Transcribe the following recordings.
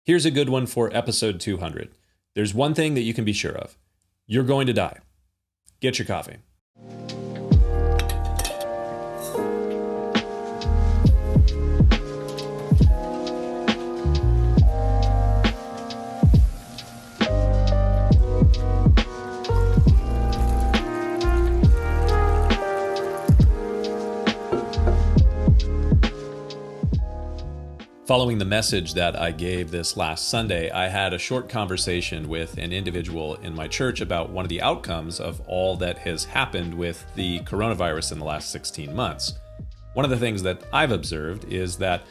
Here's a good one for episode 200. There's one thing that you can be sure of. You're going to die. Get your coffee. Following the message that I gave this last Sunday, I had a short conversation with an individual in my church about one of the outcomes of all that has happened with the coronavirus in the last 16 months. One of the things that I've observed is that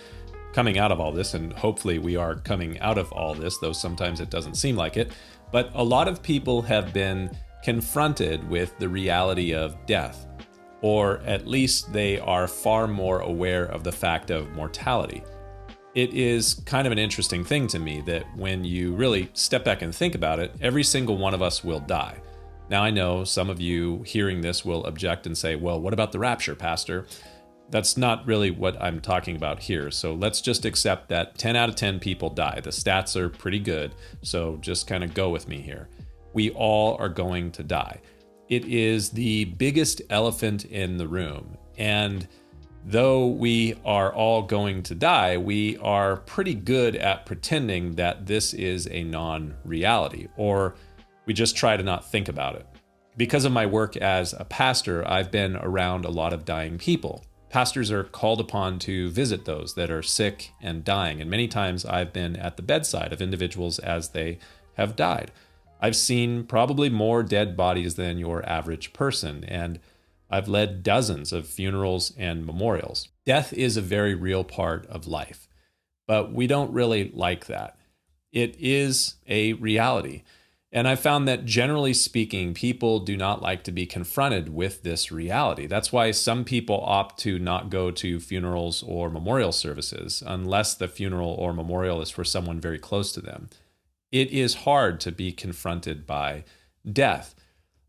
coming out of all this, and hopefully we are coming out of all this, though sometimes it doesn't seem like it, but a lot of people have been confronted with the reality of death, or at least they are far more aware of the fact of mortality. It is kind of an interesting thing to me that when you really step back and think about it, every single one of us will die. Now, I know some of you hearing this will object and say, well, what about the rapture, Pastor? That's not really what I'm talking about here. So let's just accept that 10 out of 10 people die. The stats are pretty good, so just kind of go with me here. We all are going to die. It is the biggest elephant in the room, and though we are all going to die, we are pretty good at pretending that this is a non-reality, or we just try to not think about it. Because of my work as a pastor, I've been around a lot of dying people. Pastors are called upon to visit those that are sick and dying, and many times I've been at the bedside of individuals as they have died. I've seen probably more dead bodies than your average person, and I've led dozens of funerals and memorials. Death is a very real part of life, but we don't really like that. It is a reality. And I've found that generally speaking, people do not like to be confronted with this reality. That's why some people opt to not go to funerals or memorial services unless the funeral or memorial is for someone very close to them. It is hard to be confronted by death.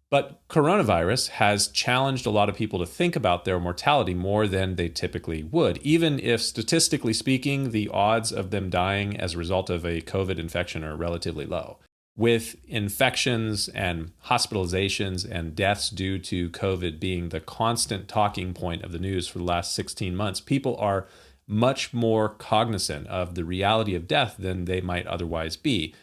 But coronavirus has challenged a lot of people to think about their mortality more than they typically would, even if statistically speaking, the odds of them dying as a result of a COVID infection are relatively low. With infections and hospitalizations and deaths due to COVID being the constant talking point of the news for the last 16 months, people are much more cognizant of the reality of death than they might otherwise be,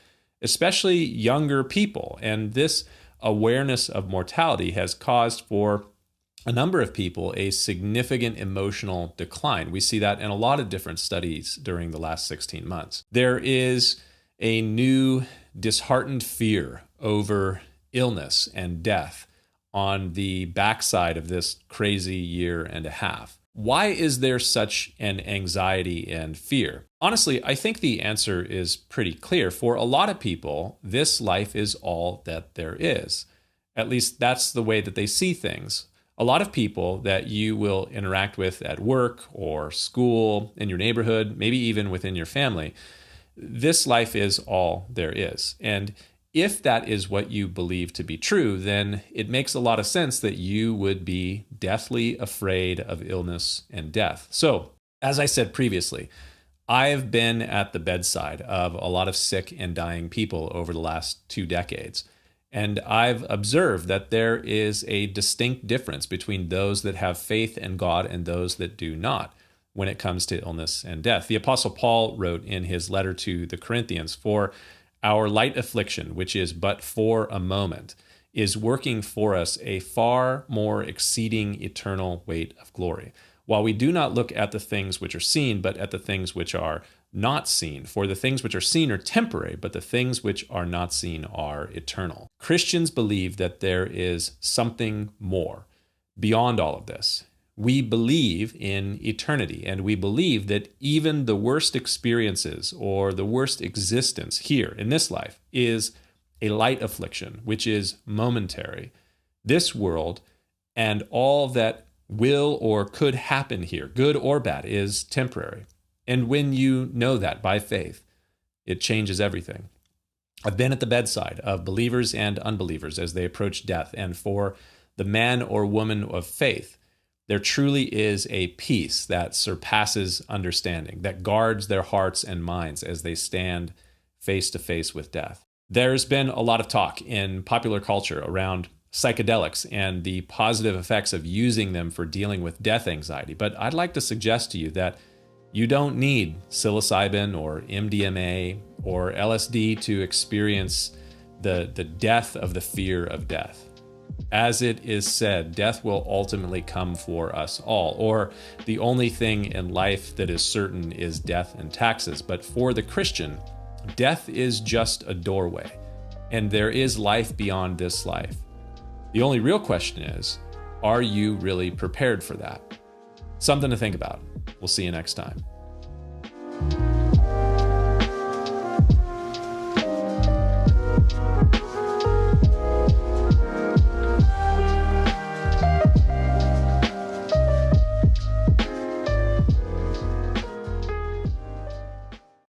especially younger people. And this awareness of mortality has caused for a number of people a significant emotional decline. We see that in a lot of different studies during the last 16 months. There is a new disheartened fear over illness and death on the backside of this crazy year and a half. Why is there such an anxiety and fear? Honestly, I think the answer is pretty clear. For a lot of people, this life is all that there is. At least that's the way that they see things. A lot of people that you will interact with at work or school, in your neighborhood, maybe even within your family, this life is all there is. And if that is what you believe to be true, then it makes a lot of sense that you would be deathly afraid of illness and death. So, as I said previously, I've been at the bedside of a lot of sick and dying people over the last 2 decades. And I've observed that there is a distinct difference between those that have faith in God and those that do not when it comes to illness and death. The Apostle Paul wrote in his letter to the Corinthians, "For our light affliction, which is but for a moment, is working for us a far more exceeding eternal weight of glory. While we do not look at the things which are seen, but at the things which are not seen. For the things which are seen are temporary, but the things which are not seen are eternal." Christians believe that there is something more beyond all of this. We believe in eternity, and we believe that even the worst experiences or the worst existence here in this life is a light affliction, which is momentary. This world and all that will or could happen here, good or bad, is temporary. And when you know that by faith, it changes everything. I've been at the bedside of believers and unbelievers as they approach death, and for the man or woman of faith, there truly is a peace that surpasses understanding, that guards their hearts and minds as they stand face to face with death. There's been a lot of talk in popular culture around psychedelics and the positive effects of using them for dealing with death anxiety. But I'd like to suggest to you that you don't need psilocybin or MDMA or LSD to experience the death of the fear of death. As it is said, death will ultimately come for us all, or the only thing in life that is certain is death and taxes. But for the Christian, death is just a doorway, and there is life beyond this life. The only real question is, are you really prepared for that? Something to think about. We'll see you next time.